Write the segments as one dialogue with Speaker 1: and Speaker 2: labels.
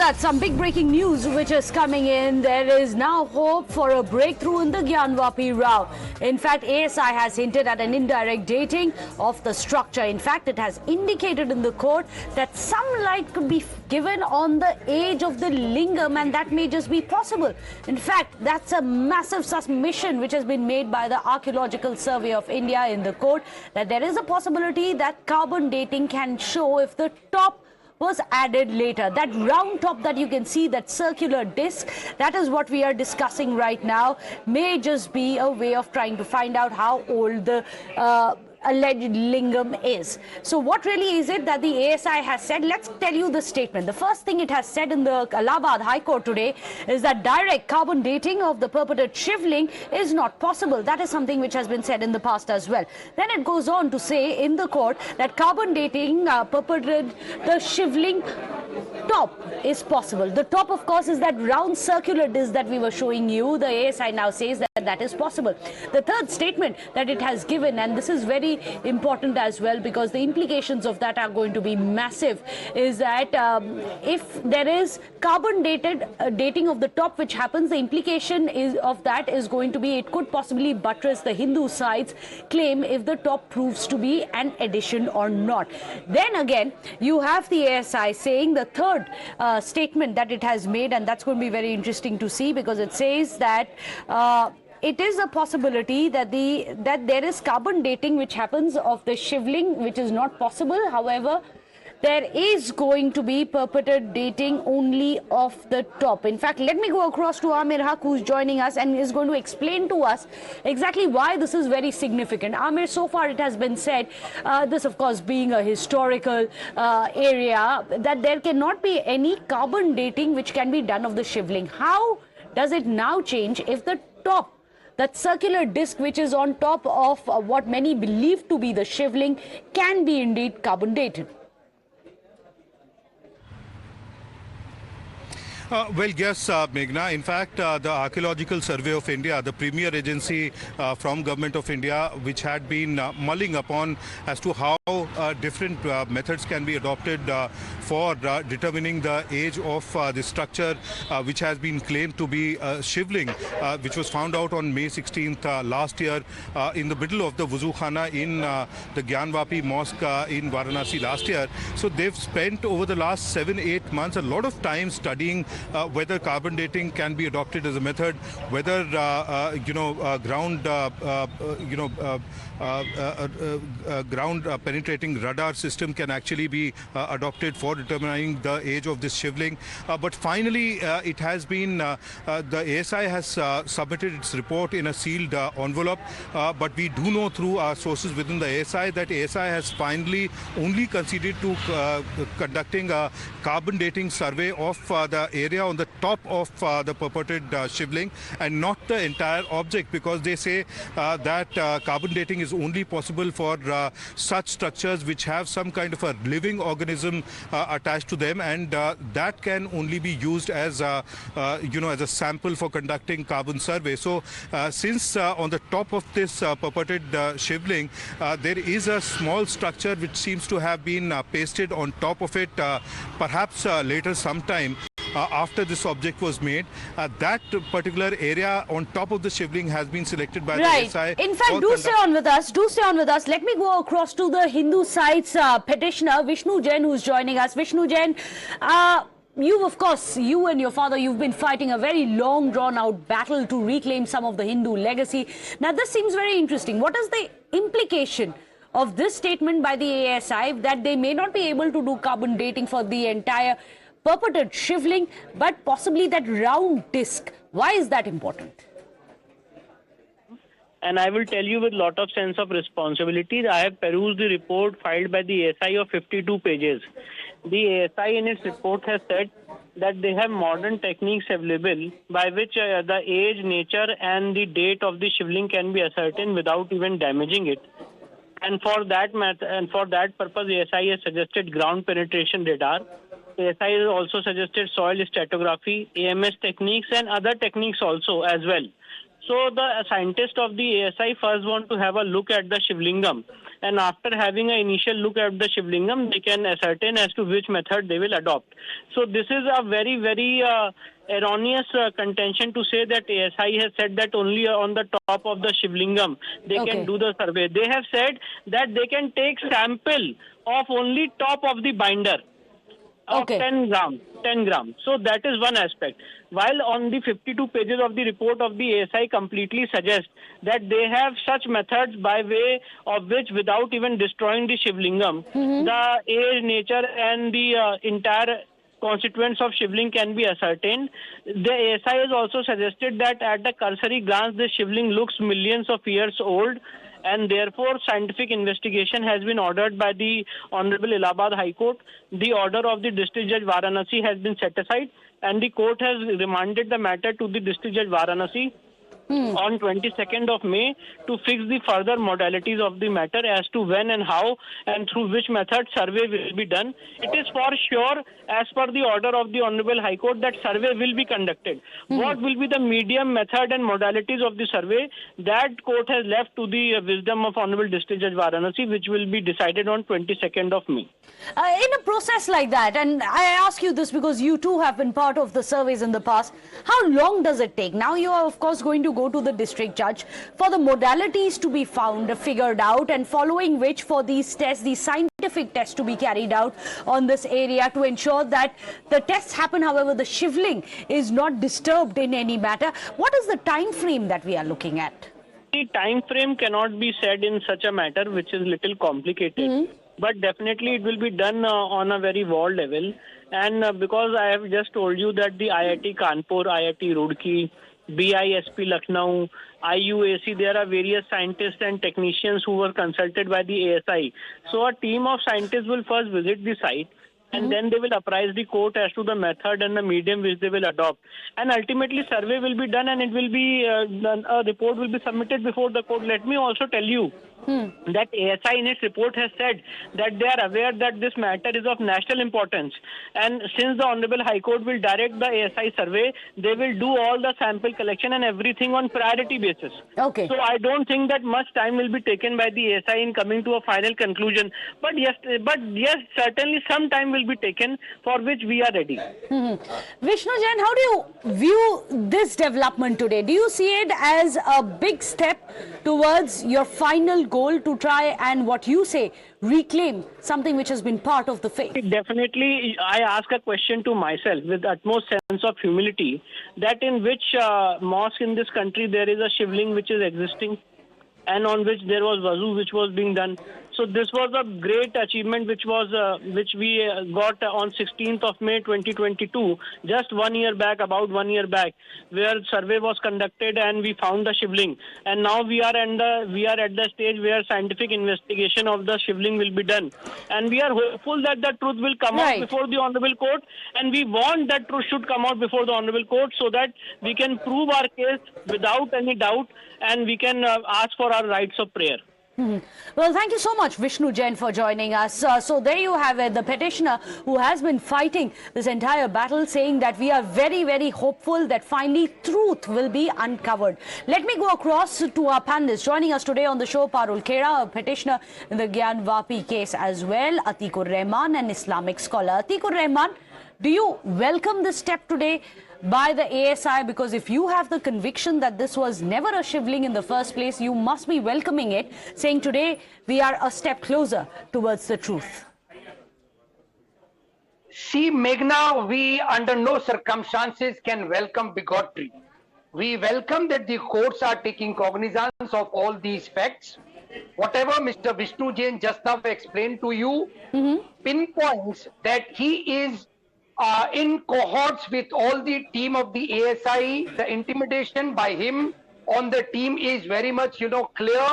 Speaker 1: that, some big breaking news which is coming in. There is now hope for a breakthrough in the Gyanvapi row. In fact, ASI has hinted at an indirect dating of the structure. In fact, it has indicated in the court that some light could be given on the age of the lingam, and that may just be possible. In fact, that's a massive submission which has been made by the Archaeological Survey of India in the court, that there is a possibility that carbon dating can show if the top was added later. That round top that you can see, that circular disc, that is what we are discussing right now, may just be a way of trying to find out how old the alleged lingam is. So what really is it that the ASI has said? Let's tell you the statement. The first thing it has said in the Allahabad High Court today is that direct carbon dating of the purported Shivling is not possible. That is something which has been said in the past as well. Then it goes on to say in the court that carbon dating purported the Shivling top is possible. The top, of course, is that round circular disc that we were showing you. The ASI now says that that is possible. The third statement that it has given, and this is very important as well because the implications of that are going to be massive, is that if there is carbon dating of the top which happens, the implication of that is going to be it could possibly buttress the Hindu side's claim if the top proves to be an addition or not. Then again, you have the ASI saying the third statement that it has made, and that's going to be very interesting to see because it says that it is a possibility that there is carbon dating which happens of the Shivling, which is not possible. However, there is going to be purported dating only of the top. In fact, let me go across to Amir Haq, who's joining us and is going to explain to us exactly why this is very significant. Amir, so far it has been said, this of course being a historical area, that there cannot be any carbon dating which can be done of the Shivling. How does it now change if the top, that circular disc which is on top of what many believe to be the Shivling, can be indeed carbon dated?
Speaker 2: Well, yes, Meghna. In fact, the Archaeological Survey of India, the premier agency from Government of India, which had been mulling upon as to how different methods can be adopted for determining the age of the structure which has been claimed to be Shivling, which was found out on May 16th last year in the middle of the Wuzu Khana in the Gyanvapi Mosque in Varanasi last year. So they've spent over the last 7-8 months a lot of time studying whether carbon dating can be adopted as a method, whether ground penetrating radar system can actually be adopted for determining the age of this Shivling. But finally, it has been the ASI has submitted its report in a sealed envelope. But we do know through our sources within the ASI that ASI has finally only conceded to conducting a carbon dating survey of the area on the top of the purported Shivling and not the entire object, because they say that carbon dating is only possible for such structures which have some kind of a living organism attached to them, and that can only be used as as a sample for conducting carbon survey. So since on the top of this purported Shivling there is a small structure which seems to have been pasted on top of it, perhaps later sometime after this object was made, that particular area on top of the Shivling has been selected by the SI.
Speaker 1: In fact, do stay on with us. Do stay on with us. Let me go across to the Hindu side's petitioner, Vishnu Jain, who's joining us. Vishnu Jain, of course, you and your father, you've been fighting a very long, drawn-out battle to reclaim some of the Hindu legacy. Now, this seems very interesting. What is the implication of this statement by the ASI that they may not be able to do carbon dating for the entire purported Shivling, but possibly that round disc? Why is that important?
Speaker 3: And I will tell you with lot of sense of responsibility, I have perused the report filed by the ASI of 52 pages. The ASI in its report has said that they have modern techniques available by which the age, nature and the date of the Shivling can be ascertained without even damaging it. And for that purpose, ASI has suggested ground penetration radar. ASI has also suggested soil stratigraphy, AMS techniques and other techniques also as well. So the scientists of the ASI first want to have a look at the Shivlingam, and after having an initial look at the Shivlingam, they can ascertain as to which method they will adopt. So this is a very, very erroneous contention to say that ASI has said that only on the top of the Shivlingam they can do the survey. They have said that they can take sample of only top of the binder of 10 grams. So that is one aspect. While on the 52 pages of the report of the ASI completely suggests that they have such methods by way of which, without even destroying the Shivlingam, the age, nature and the entire constituents of Shivling can be ascertained. The ASI has also suggested that at the cursory glance, the Shivling looks millions of years old, and therefore scientific investigation has been ordered by the Honorable Allahabad High Court. The order of the District Judge Varanasi has been set aside, and the court has remanded the matter to the District Judge Varanasi on 22nd of May to fix the further modalities of the matter as to when and how and through which method survey will be done. It is for sure, as per the order of the Honorable High Court, that survey will be conducted. What will be the medium, method and modalities of the survey, that court has left to the wisdom of Honorable District Judge Varanasi, which will be decided on 22nd of May.
Speaker 1: In a process like that, and I ask you this because you too have been part of the surveys in the past, how long does it take? Now you are of course going to go to the district judge for the modalities to be found, figured out, and following which for these tests, these scientific tests to be carried out on this area to ensure that the tests happen, however, the Shivling is not disturbed in any matter. What is the time frame that we are looking at?
Speaker 3: The time frame cannot be said in such a matter, which is little complicated. But definitely it will be done on a very world level. And because I have just told you that the IIT Kanpur, IIT Roorkee, BISP Lucknow, IUAC, there are various scientists and technicians who were consulted by the ASI. So a team of scientists will first visit the site, and then they will apprise the court as to the method and the medium which they will adopt. And ultimately survey will be done, and it will be a report will be submitted before the court. Let me also tell you that ASI in its report has said that they are aware that this matter is of national importance, and since the Honorable High Court will direct the ASI survey, they will do all the sample collection and everything on priority basis. So I don't think that much time will be taken by the ASI in coming to a final conclusion. But yes, certainly some time will be taken, for which we are ready.
Speaker 1: Vishnu Jain, how do you view this development today? Do you see it as a big step towards your final goal to try and, what you say, reclaim something which has been part of the faith?
Speaker 3: Definitely, I ask a question to myself with utmost sense of humility, that in which mosque in this country there is a Shivling which is existing, and on which there was wuzu which was being done. So this was a great achievement which we got on 16th of May 2022, just 1 year back, about 1 year back, where survey was conducted and we found the Shivling. And now we are at the stage where scientific investigation of the Shivling will be done. And we are hopeful that the truth will come out before the Honorable Court, and we want that truth should come out before the Honorable Court so that we can prove our case without any doubt, and we can ask for our rights of prayer.
Speaker 1: Well, thank you so much, Vishnu Jain, for joining us. So there you have it, the petitioner who has been fighting this entire battle, saying that we are very, very hopeful that finally truth will be uncovered. Let me go across to our panelists. Joining us today on the show, Parul Khera, a petitioner in the Gyanvapi case as well, Atikur Rahman, an Islamic scholar. Atikur Rahman, do you welcome this step today by the ASI? Because if you have the conviction that this was never a Shivling in the first place, you must be welcoming it, saying today we are a step closer towards the truth.
Speaker 4: See, Meghna, we under no circumstances can welcome bigotry. We welcome that the courts are taking cognizance of all these facts. Whatever Mr. Vishnu Jain just now explained to you pinpoints that he is in cohorts with all the team of the ASI. The intimidation by him on the team is very much, clear.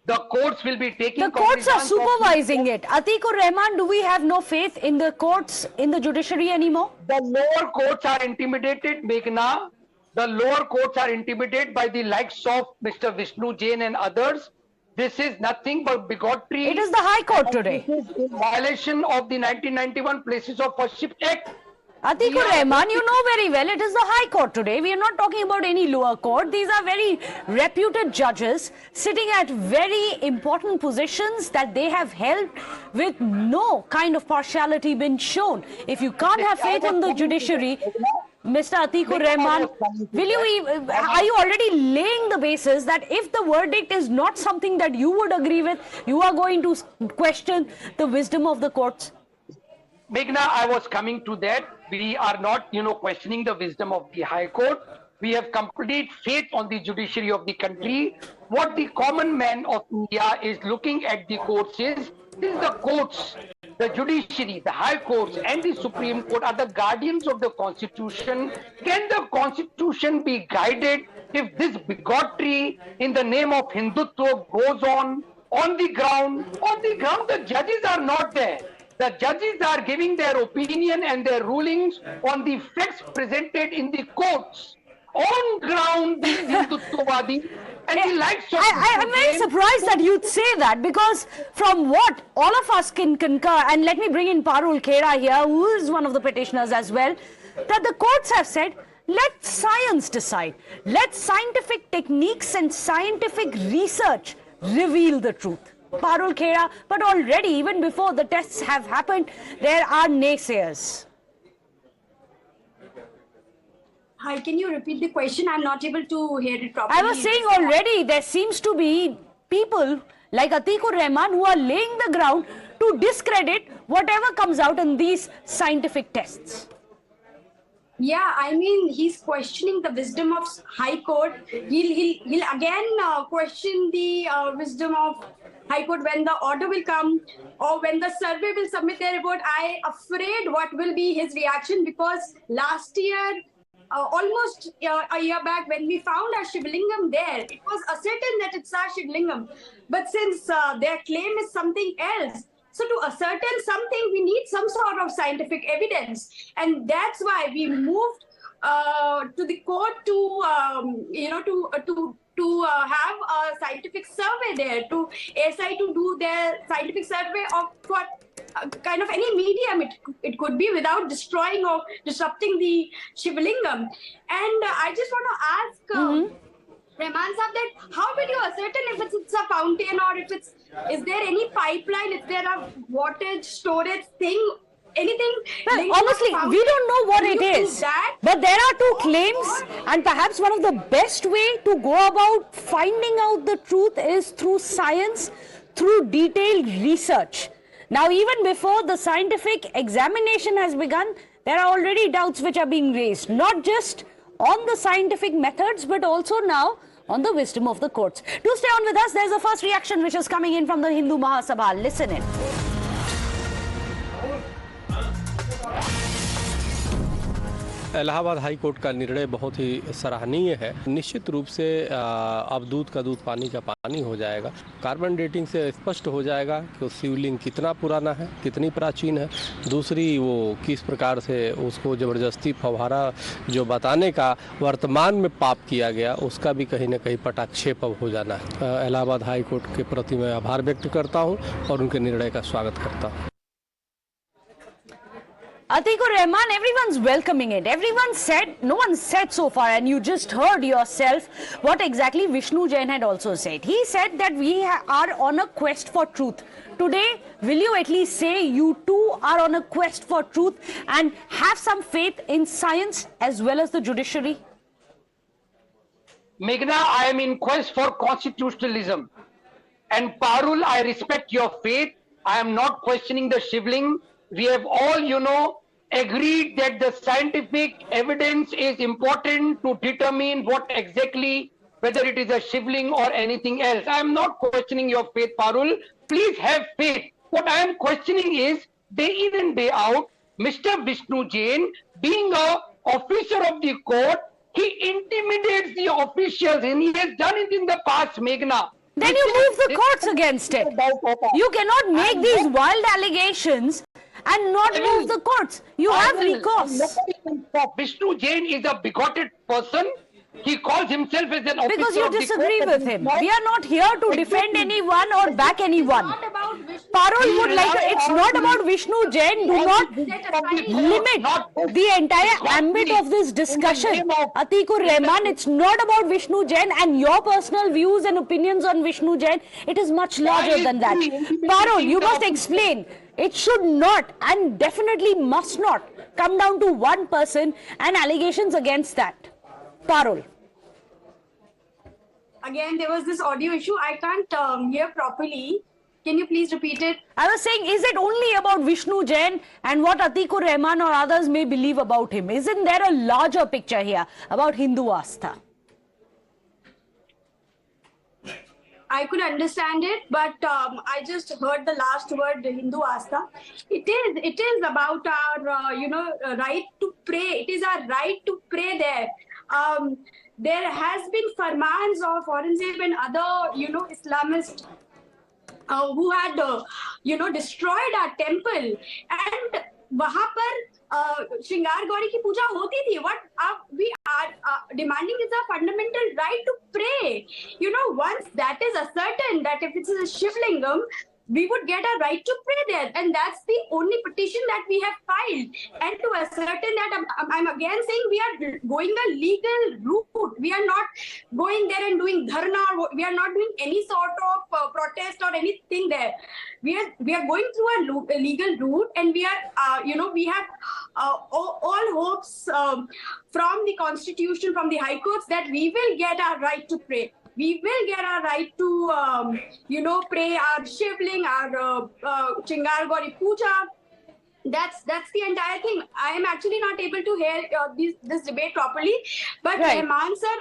Speaker 4: The courts will be taking.
Speaker 1: The courts are supervising it. Atikur Rahman, do we have no faith in the courts, in the judiciary anymore?
Speaker 4: The lower courts are intimidated, Meghna. The lower courts are intimidated by the likes of Mr. Vishnu Jain and others. This is nothing but bigotry.
Speaker 1: It is the High Court today.
Speaker 4: This is in violation of the 1991 Places of Worship Act.
Speaker 1: Atikur Rahman, you know very well it is the High Court today. We are not talking about any lower court. These are very reputed judges sitting at very important positions that they have held with no kind of partiality been shown. If you can't have faith in the judiciary, Mr. Atikur Rahman, are you already laying the basis that if the verdict is not something that you would agree with, you are going to question the wisdom of the courts?
Speaker 4: Meghna, I was coming to that. We are not, questioning the wisdom of the High Court. We have complete faith on the judiciary of the country. What the common man of India is looking at the courts is the courts, the judiciary, the High Courts and the Supreme Court are the guardians of the Constitution. Can the Constitution be guided if this bigotry in the name of Hindutva goes on the ground? On the ground, the judges are not there. The judges are giving their opinion and their rulings on the facts presented in the courts. On ground, the Hindutvawadi and the likes of...
Speaker 1: I'm very surprised that you'd say that, because from what all of us can concur, and let me bring in Parul Khera here, who is one of the petitioners as well, that the courts have said, let science decide. Let scientific techniques and scientific research reveal the truth. Parul Khera, but already, even before the tests have happened, there are naysayers.
Speaker 5: Hi, can you repeat the question? I'm not able to hear it properly.
Speaker 1: I was saying already there seems to be people like Atikur Rahman who are laying the ground to discredit whatever comes out in these scientific tests.
Speaker 5: Yeah, I mean, he's questioning the wisdom of High Court. He'll again question the wisdom of High Court when the order will come or when the survey will submit their report. I'm afraid what will be his reaction, because last year, almost a year back, when we found our Shivlingam there, it was ascertained that it's our Shivlingam. But since their claim is something else, so to ascertain something, we need some sort of scientific evidence. And that's why we moved to the court to, have a scientific survey there, to ASI to do their scientific survey of what kind of any medium it could be without destroying or disrupting the Shivlingam. And I just want to ask Rahman Sahab that how will you ascertain if it's a fountain or if it's, is there any pipeline, is there a water storage thing, anything?
Speaker 1: Well, honestly, we don't know what it is. But there are two claims, and perhaps one of the best way to go about finding out the truth is through science, through detailed research. Now, even before the scientific examination has begun, there are already doubts which are being raised, not just on the scientific methods, but also now on the wisdom of the courts. Do stay on with us. There's a first reaction which is coming in from the Hindu Mahasabha. Listen in.
Speaker 6: Allahabad high court का निर्णय बहुत ही सराहनीय है। निश्चित रूप से अब दूध का दूध पानी का पानी हो जाएगा। कार्बन डेटिंग से स्पष्ट हो जाएगा कि वो शिवलिंग कितना पुराना है, कितनी प्राचीन है। दूसरी, वो किस प्रकार से उसको ज़बरदस्ती फव्वारा जो बताने का वर्तमान में पाप किया गया, उसका भी कहीं ना कहीं पटाक्षेप अब हो जाना है। इलाहाबाद हाई कोर्ट के प्रति मैं आभार व्यक्त करता हूँ और उनके निर्णय का स्वागत करता हूँ।
Speaker 1: Atikur Rahman, everyone's welcoming it. Everyone said, no one said so far, and you just heard yourself what exactly Vishnu Jain had also said. He said that we are on a quest for truth. Today, will you at least say you too are on a quest for truth and have some faith in science as well as the judiciary?
Speaker 4: Meghna, I am in quest for constitutionalism. And Parul, I respect your faith. I am not questioning the Shivling. We have all, agreed that the scientific evidence is important to determine what exactly, whether it is a Shivling or anything else. I am not questioning your faith, Parul. Please have faith. What I am questioning is, day in and day out, Mr. Vishnu Jain, being an officer of the court, he intimidates the officials, and he has done it in the past, Meghna.
Speaker 1: Then you move the courts against it. You cannot make these wild allegations and not move the courts. You have recourse.
Speaker 4: Vishnu Jain is a bigoted person. He calls himself as an officer.
Speaker 1: Because you disagree with him. We are not here to defend anyone or back anyone. Parul would like to, it's not about Vishnu Jain. Do not limit the entire ambit of this discussion. Atikur Rahman, it's not about Vishnu Jain and your personal views and opinions on Vishnu Jain. It is much larger than that. Parul, you must explain. It should not and definitely must not come down to one person and allegations against that. Parul.
Speaker 5: Again, there was this audio issue. I can't hear properly. Can you please repeat it?
Speaker 1: I was saying, is it only about Vishnu Jain and what Atikur Rahman or others may believe about him? Isn't there a larger picture here about Hindu Astha?
Speaker 5: I could understand it, but I just heard the last word, Hindu Astha. It is about our, right to pray. It is our right to pray there. There has been farmans of Aurangzeb and other, Islamists who had, destroyed our temple. And वहाँ पर श्रृंगार गौरी की पूजा होती थी. What we are demanding is a fundamental right to pray. Once that is ascertained that if it's a Shivlingam, we would get a right to pray there, and that's the only petition that we have filed. And to ascertain that, I'm again saying we are going the legal route. We are not going there and doing dharna. We are not doing any sort of protest or anything there. We are going through a legal route, and we are, we have all hopes from the Constitution, from the High Courts, that we will get our right to pray. We will get our right to, pray our Shivling, our Chingar Gauri Puja. That's the entire thing. I am actually not able to hear this debate properly. But
Speaker 1: right.
Speaker 5: Rahman sir,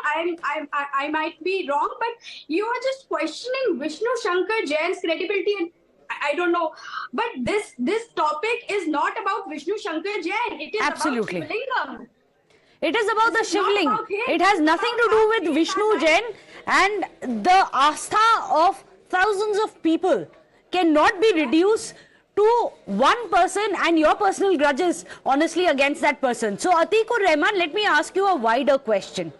Speaker 5: I might be wrong, but you are just questioning Vishnu Shankar Jain's credibility, and I don't know. But this topic is not about Vishnu Shankar Jain. It is
Speaker 1: Absolutely.
Speaker 5: about Shivlingam.
Speaker 1: It is about the Shivling.
Speaker 5: About
Speaker 1: It has nothing to do with Vishnu Jain, and the astha of thousands of people cannot be reduced to one person and your personal grudges, honestly, against that person. So, Atikur Rahman, let me ask you a wider question.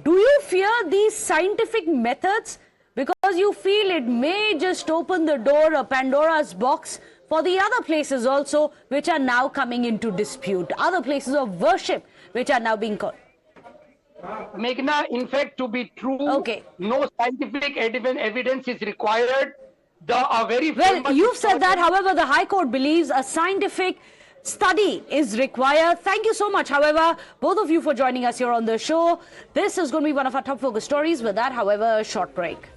Speaker 1: Do you fear these scientific methods because you feel it may just open the door, a Pandora's box, for the other places also which are now coming into dispute, other places of worship which are now being called?
Speaker 4: Meghna, in fact, to be true,
Speaker 1: Okay.
Speaker 4: no scientific evidence is required.
Speaker 1: Well, you've said that. However, the High Court believes a scientific study is required. Thank you so much, however, both of you for joining us here on the show. This is going to be one of our top focus stories. With that, however, a short break.